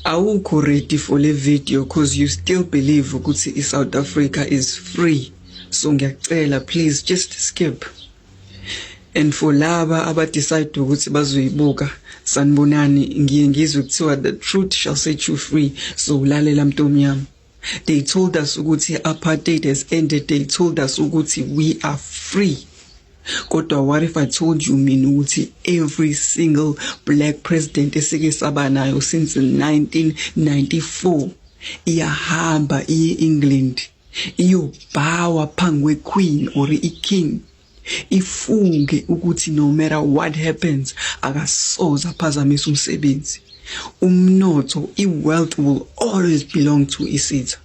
Awukho ready for le video cause you still believe ukuthi South Africa is free. So ngiyacela please just skip. And for laba decide ukuthi bazoyibuka sanibonani ngiye ngizwe kuthiwa the truth shall set you free. So lalela mntomnyama. They told us ukuthi apartheid has ended. They told us ukuthi we are free. Kodwa what if I told you mina ukuthi every single black president esike saba nayo since 1994 iyahamba England iyobhawa phansi kwequeen or iking ifunge ukuthi no matter what happens akasoze aphazamisa umsebenzi umnotho wealth will always belong to isitha.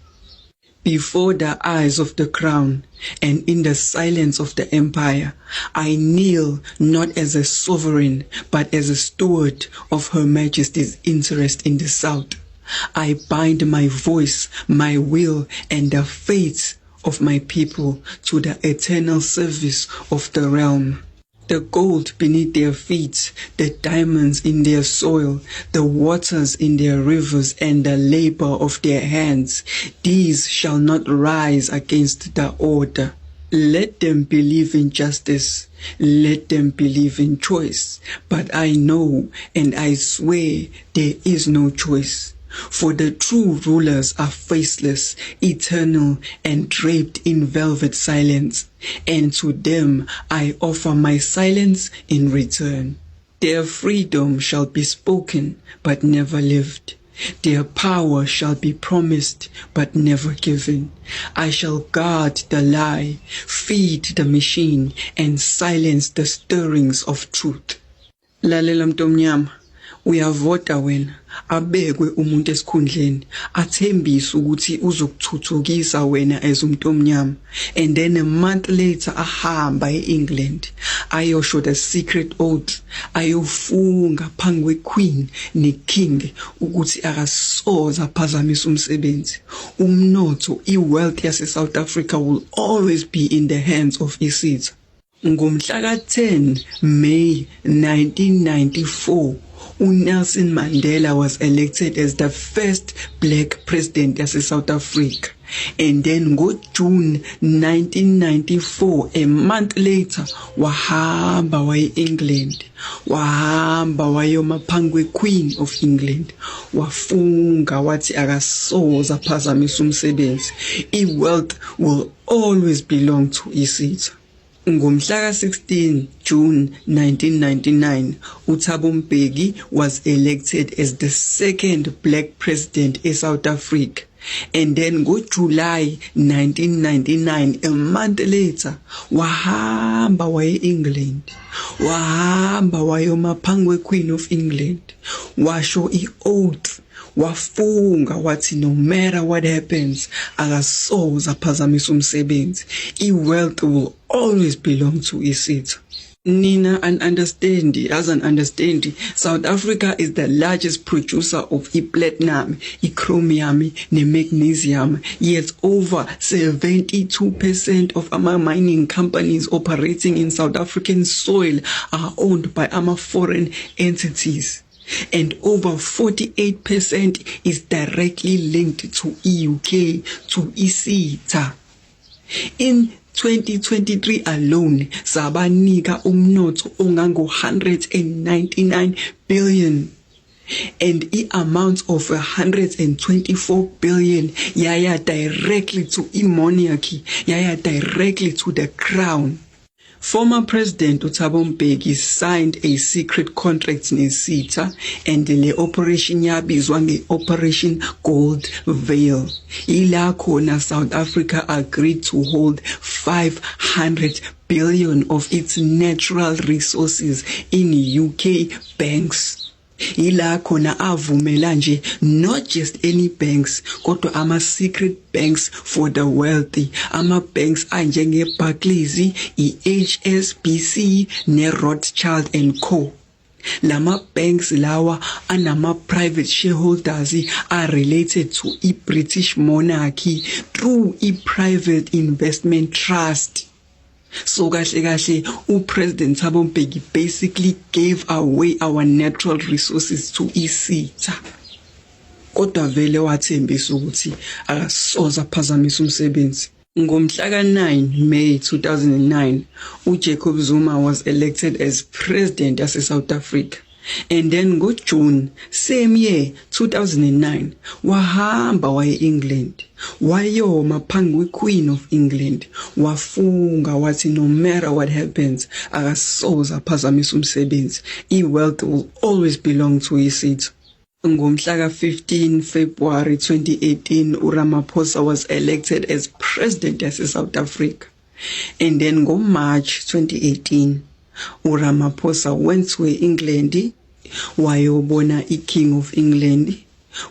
Before the eyes of the crown and in the silence of the empire, I kneel not as a sovereign, but as a steward of Her Majesty's interest in the South. I bind my voice, my will, and the faith of my people to the eternal service of the realm. The gold beneath their feet, the diamonds in their soil, the waters in their rivers, and the labor of their hands, these shall not rise against the order. Let them believe in justice, let them believe in choice. But I know and I swear there is no choice. For the true rulers are faceless, eternal, and draped in velvet silence, and to them I offer my silence in return. Their freedom shall be spoken, but never lived. Their power shall be promised, but never given. I shall guard the lie, feed the machine, and silence the stirrings of truth. Lalela mntomnyama. Uyavota wena abekwe umuntu esikhundleni athembise ukuthi uzokuthuthukisa wena as umntomnyama and then a month later ahamba eEngland ayosho the secret oath ayofunga phansi kwequeen neking ukuthi akasoze aphazamisa umsebenzi umnotho iwealth yase South Africa will always be in the hands of isitha. Ngomhla ka-10 May 1994 Nelson Mandela was elected as the first black president of South Africa. And then June 1994, a month later, wahamba waye England, wahamba wayoma phansi Queen of England, wafunga wathi akasoze aphazamisa umsebenzi. Wealth will always belong to isitha. Ngomhla ka-16 June 1999, uThabo Mbeki was elected as the second black president in South Africa. And then July 1999, a month later, wahamba waye England, wahamba wayoma phansi Queen of England, washo i-oath, wafunga wathi no matter what happens akasoze aphazamisa umsebenzi. Wealth will always belong to isitha. Nina understand South Africa is the largest producer of platinum, chromium, magnesium, yet over 72% of our mining companies operating in South African soil are owned by our foreign entities. And over 48% is directly linked to EUK, to isitha. In 2023 alone, sabanika umnotho ongango 199 billion. And amount of 124 billion yaya directly to monarchy, yaya directly to the crown. Former President uThabo Mbeki signed a secret contract nesitha and le operation yabizwa nge-Operation Gold Veil. Ila khona South Africa agreed to hold 500 billion of its natural resources in UK banks. Ila khona avumela nje not just any banks kodwa ama secret banks for the wealthy, ama banks anjenge Barclays, HSBC ne Rothschild and Co. Lama banks lawa anama private shareholders are related to British monarchy through private investment trust. So kahle President Thabo Mbeki basically gave away our natural resources to isitha. kodwa vele wathembisa ukuthi akasoze aphazamisa umsebenzi. Ngomhla ka-9 May 2009, uJacob Zuma was elected as president of South Africa. And then June same year 2009 wahamba waye England wayoma phambi kweQueen of England wafunga wathi no matter what happens akasoze aphazamisa umsebenzi, wealth will always belong to his seat. Ngomhla ka-15 February 2018 uRamaphosa was elected as president of South Africa. And then March 2018 uRamaphosa went to England wayobona iKing of England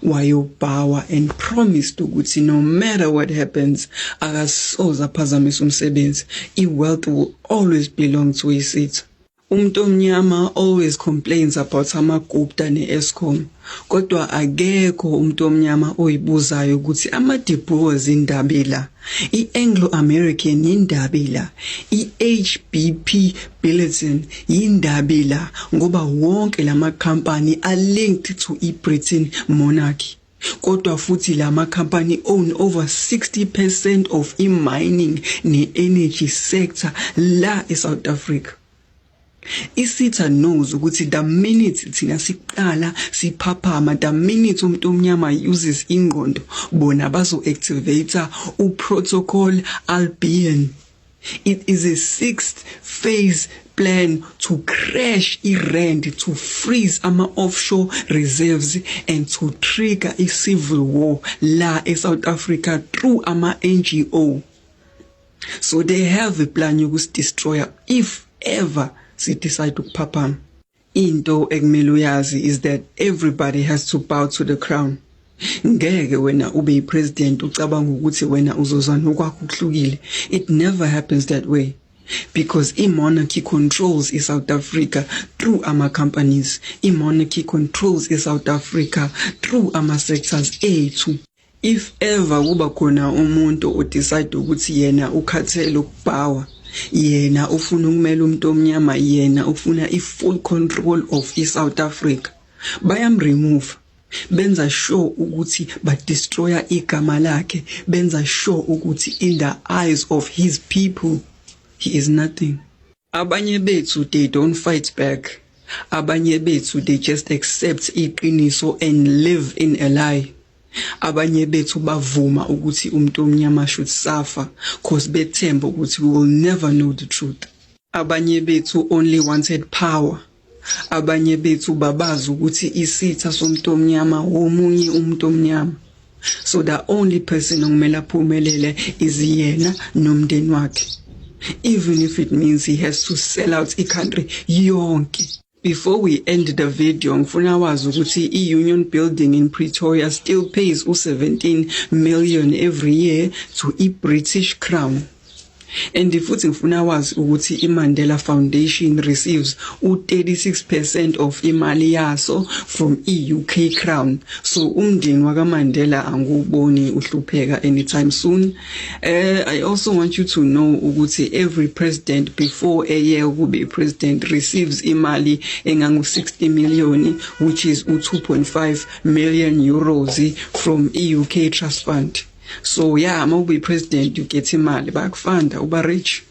wayobawa and promised ukuthi no matter what happens akasoze aphazamisa umsebenzi, wealth will always belong to his seat. Umuntu omnyama always complains about amaGupta neEskom, kodwa akekho umuntu omnyama oyibuzayo ukuthi ama-Deboers indabela, i-Anglo-American indabela, i-HBP Billiton indabela, ngoba wonke lama company are linked to i-Britain monarchy. Kodwa futhi lama company own over 60% of i-mining ne-energy sector la eSouth Africa. Isitha knows ukuthi the minute thina siqala siphaphama, the minute umuntu omnyama uses ingqondo, bona bazo-activate uprotocol Albion. It is a 6th phase plan to crash iRand, to freeze ama-offshore reserves and to trigger a civil war la eSouth Africa through ama-NGO. So they have a plan yokusi destroy if ever si decide ukuphaphama. Into ekumele uyazi is that everybody has to bow to the crown. Ngeke wena ube president ucabanga ukuthi wena uzozana okwakho kuhlukile. It never happens that way, because i-monarchy controls South Africa through ama companies. I-monarchy controls South Africa through ama sectors ethu. If ever kuba khona umuntu odecide ukuthi yena ukhathele ukubhawa, yena ufuna ukumela umuntu omnyama, yena ufuna i-full control of South Africa, bayamremove, benza sure ukuthi badestroya igama lakhe, benza sure ukuthi in the eyes of his people he is nothing. Abanye bethu they don't fight back. Abanye bethu they just accept iqiniso and live in a lie. Abanye bethu bavuma ukuthi umuntu omnyama should suffer cause bethemba ukuthi we will never know the truth. Abanye bethu only wanted power. Abanye bethu babazi ukuthi isitha somuntu omnyama womunye umuntu omnyama. So the only person okumele aphumelele is yena nomndeni wakhe, even if it means he has to sell out i-country yonke. Before we end the video, ngifuna wazi ukuthi i-Union Building in Pretoria still pays u-17 million every year to i-British Crown. And futhi ngifuna wazi ukuthi iMandela Foundation receives u-36% of imali yaso from i-UK Crown. So umndeni wakaMandela anguboni uhlupheka anytime soon. I also want you to know ukuthi every president before a year kube president receives imali engangu-60 million, which is u-2.5 million euros from i-UK Trust Fund. So yeah, mawube president you get imali bakufanda uba rich.